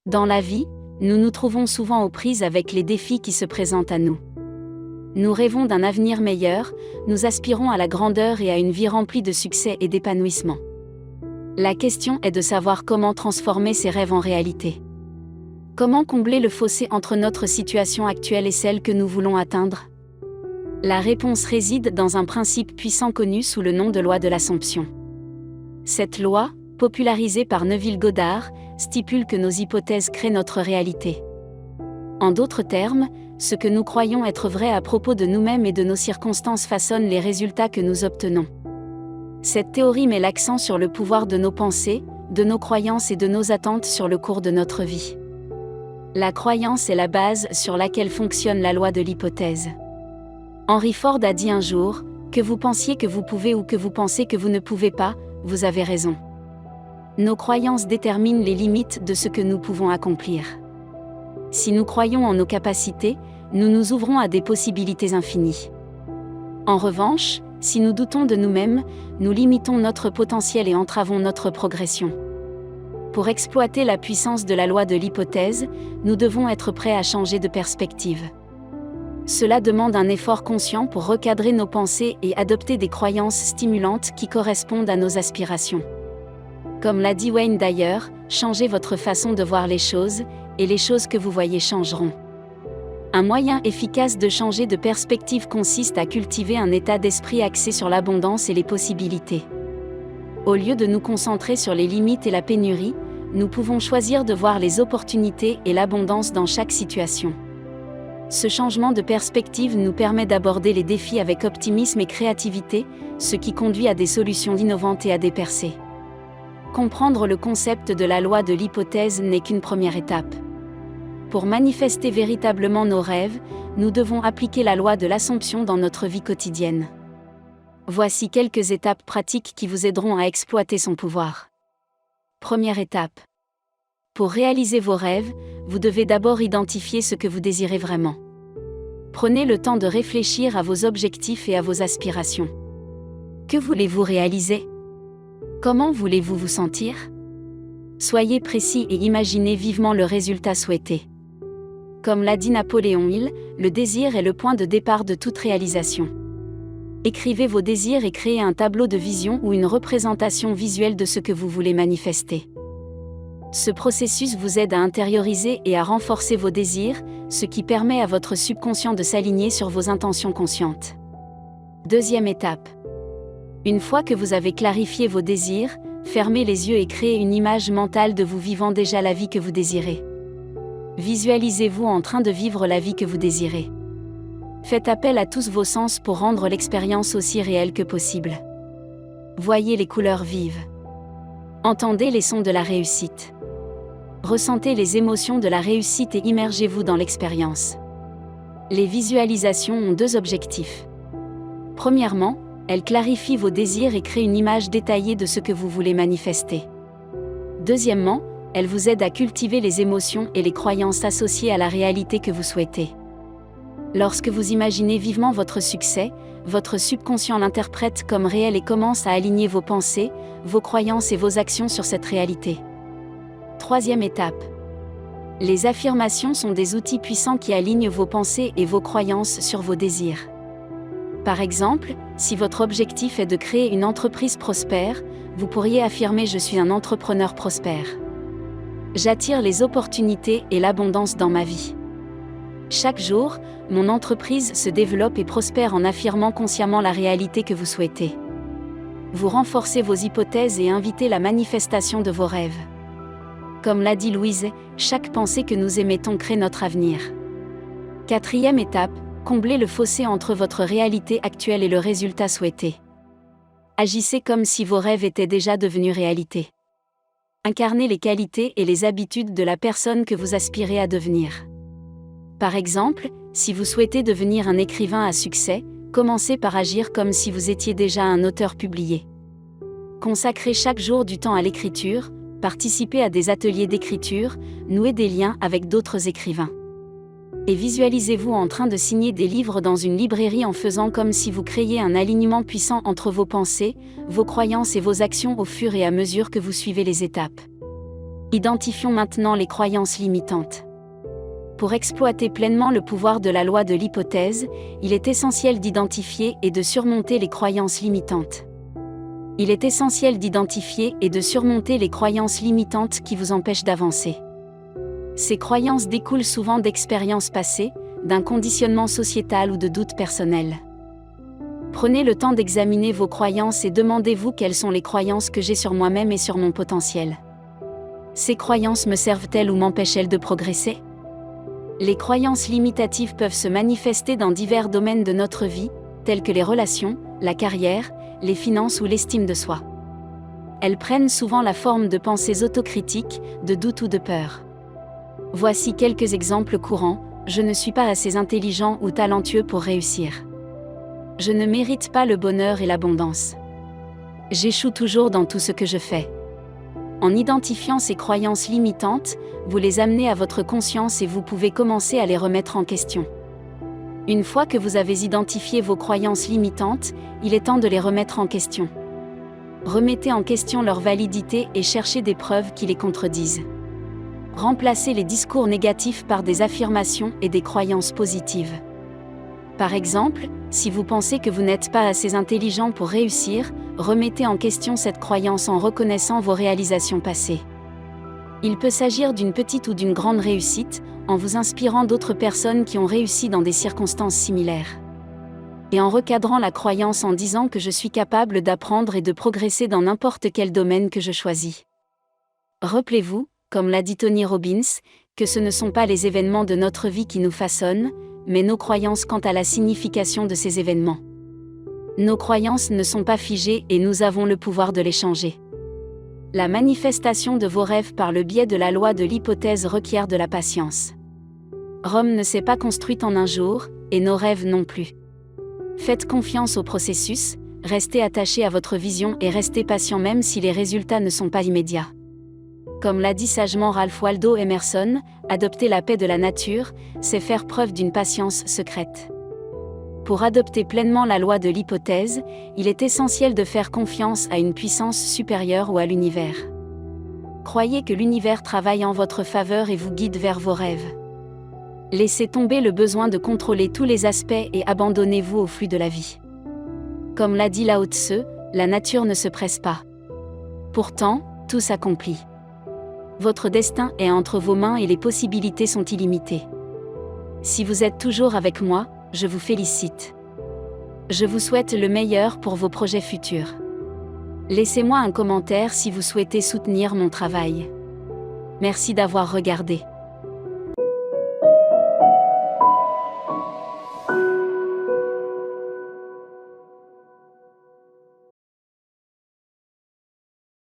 Dans la vie, nous nous trouvons souvent aux prises avec les défis qui se présentent à nous. Nous rêvons d'un avenir meilleur, nous aspirons à la grandeur et à une vie remplie de succès et d'épanouissement. La question est de savoir comment transformer ces rêves en réalité. Comment combler le fossé entre notre situation actuelle et celle que nous voulons atteindre? La réponse réside dans un principe puissant connu sous le nom de loi de l'Assomption. Cette loi, popularisée par Neville Goddard, stipule que nos hypothèses créent notre réalité. En d'autres termes, ce que nous croyons être vrai à propos de nous-mêmes et de nos circonstances façonne les résultats que nous obtenons. Cette théorie met l'accent sur le pouvoir de nos pensées, de nos croyances et de nos attentes sur le cours de notre vie. La croyance est la base sur laquelle fonctionne la loi de l'hypothèse. Henry Ford a dit un jour, que vous pensiez que vous pouvez ou que vous pensez que vous ne pouvez pas, vous avez raison. Nos croyances déterminent les limites de ce que nous pouvons accomplir. Si nous croyons en nos capacités, nous nous ouvrons à des possibilités infinies. En revanche, si nous doutons de nous-mêmes, nous limitons notre potentiel et entravons notre progression. Pour exploiter la puissance de la loi de l'hypothèse, nous devons être prêts à changer de perspective. Cela demande un effort conscient pour recadrer nos pensées et adopter des croyances stimulantes qui correspondent à nos aspirations. Comme l'a dit Wayne Dyer, changez votre façon de voir les choses, et les choses que vous voyez changeront. Un moyen efficace de changer de perspective consiste à cultiver un état d'esprit axé sur l'abondance et les possibilités. Au lieu de nous concentrer sur les limites et la pénurie, nous pouvons choisir de voir les opportunités et l'abondance dans chaque situation. Ce changement de perspective nous permet d'aborder les défis avec optimisme et créativité, ce qui conduit à des solutions innovantes et à des percées. Comprendre le concept de la loi de l'hypothèse n'est qu'une première étape. Pour manifester véritablement nos rêves, nous devons appliquer la loi de l'Assomption dans notre vie quotidienne. Voici quelques étapes pratiques qui vous aideront à exploiter son pouvoir. Première étape. Pour réaliser vos rêves, vous devez d'abord identifier ce que vous désirez vraiment. Prenez le temps de réfléchir à vos objectifs et à vos aspirations. Que voulez-vous réaliser? Comment voulez-vous vous sentir? Soyez précis et imaginez vivement le résultat souhaité. Comme l'a dit Napoléon Hill, le désir est le point de départ de toute réalisation. Écrivez vos désirs et créez un tableau de vision ou une représentation visuelle de ce que vous voulez manifester. Ce processus vous aide à intérioriser et à renforcer vos désirs, ce qui permet à votre subconscient de s'aligner sur vos intentions conscientes. Deuxième étape. Une fois que vous avez clarifié vos désirs, fermez les yeux et créez une image mentale de vous vivant déjà la vie que vous désirez. Visualisez-vous en train de vivre la vie que vous désirez. Faites appel à tous vos sens pour rendre l'expérience aussi réelle que possible. Voyez les couleurs vives. Entendez les sons de la réussite. Ressentez les émotions de la réussite et immergez-vous dans l'expérience. Les visualisations ont deux objectifs. Premièrement, elles clarifient vos désirs et créent une image détaillée de ce que vous voulez manifester. Deuxièmement, elles vous aident à cultiver les émotions et les croyances associées à la réalité que vous souhaitez. Lorsque vous imaginez vivement votre succès, votre subconscient l'interprète comme réel et commence à aligner vos pensées, vos croyances et vos actions sur cette réalité. Troisième étape. Les affirmations sont des outils puissants qui alignent vos pensées et vos croyances sur vos désirs. Par exemple, si votre objectif est de créer une entreprise prospère, vous pourriez affirmer « Je suis un entrepreneur prospère ». J'attire les opportunités et l'abondance dans ma vie. Chaque jour, mon entreprise se développe et prospère en affirmant consciemment la réalité que vous souhaitez. Vous renforcez vos hypothèses et invitez la manifestation de vos rêves. Comme l'a dit Louise, chaque pensée que nous émettons crée notre avenir. Quatrième étape, comblez le fossé entre votre réalité actuelle et le résultat souhaité. Agissez comme si vos rêves étaient déjà devenus réalité. Incarnez les qualités et les habitudes de la personne que vous aspirez à devenir. Par exemple, si vous souhaitez devenir un écrivain à succès, commencez par agir comme si vous étiez déjà un auteur publié. Consacrez chaque jour du temps à l'écriture, participez à des ateliers d'écriture, nouez des liens avec d'autres écrivains. Et visualisez-vous en train de signer des livres dans une librairie en faisant comme si vous créiez un alignement puissant entre vos pensées, vos croyances et vos actions au fur et à mesure que vous suivez les étapes. Identifions maintenant les croyances limitantes. Pour exploiter pleinement le pouvoir de la loi de l'hypothèse, il est essentiel d'identifier et de surmonter les croyances limitantes. Il est essentiel d'identifier et de surmonter les croyances limitantes qui vous empêchent d'avancer. Ces croyances découlent souvent d'expériences passées, d'un conditionnement sociétal ou de doutes personnels. Prenez le temps d'examiner vos croyances et demandez-vous quelles sont les croyances que j'ai sur moi-même et sur mon potentiel. Ces croyances me servent-elles ou m'empêchent-elles de progresser ? Les croyances limitatives peuvent se manifester dans divers domaines de notre vie, tels que les relations, la carrière, les finances ou l'estime de soi. Elles prennent souvent la forme de pensées autocritiques, de doutes ou de peurs. Voici quelques exemples courants. Je ne suis pas assez intelligent ou talentueux pour réussir. Je ne mérite pas le bonheur et l'abondance. J'échoue toujours dans tout ce que je fais. En identifiant ces croyances limitantes, vous les amenez à votre conscience et vous pouvez commencer à les remettre en question. Une fois que vous avez identifié vos croyances limitantes, il est temps de les remettre en question. Remettez en question leur validité et cherchez des preuves qui les contredisent. Remplacez les discours négatifs par des affirmations et des croyances positives. Par exemple, si vous pensez que vous n'êtes pas assez intelligent pour réussir, remettez en question cette croyance en reconnaissant vos réalisations passées. Il peut s'agir d'une petite ou d'une grande réussite, en vous inspirant d'autres personnes qui ont réussi dans des circonstances similaires. Et en recadrant la croyance en disant que je suis capable d'apprendre et de progresser dans n'importe quel domaine que je choisis. Rappelez-vous, comme l'a dit Tony Robbins, que ce ne sont pas les événements de notre vie qui nous façonnent, mais nos croyances quant à la signification de ces événements. Nos croyances ne sont pas figées et nous avons le pouvoir de les changer. La manifestation de vos rêves par le biais de la loi de l'hypothèse requiert de la patience. Rome ne s'est pas construite en un jour, et nos rêves non plus. Faites confiance au processus, restez attaché à votre vision et restez patient même si les résultats ne sont pas immédiats. Comme l'a dit sagement Ralph Waldo Emerson, adopter la paix de la nature, c'est faire preuve d'une patience secrète. Pour adopter pleinement la loi de l'hypothèse, il est essentiel de faire confiance à une puissance supérieure ou à l'univers. Croyez que l'univers travaille en votre faveur et vous guide vers vos rêves. Laissez tomber le besoin de contrôler tous les aspects et abandonnez-vous au flux de la vie. Comme l'a dit Lao Tse, la nature ne se presse pas. Pourtant, tout s'accomplit. Votre destin est entre vos mains et les possibilités sont illimitées. Si vous êtes toujours avec moi, je vous félicite. Je vous souhaite le meilleur pour vos projets futurs. Laissez-moi un commentaire si vous souhaitez soutenir mon travail. Merci d'avoir regardé.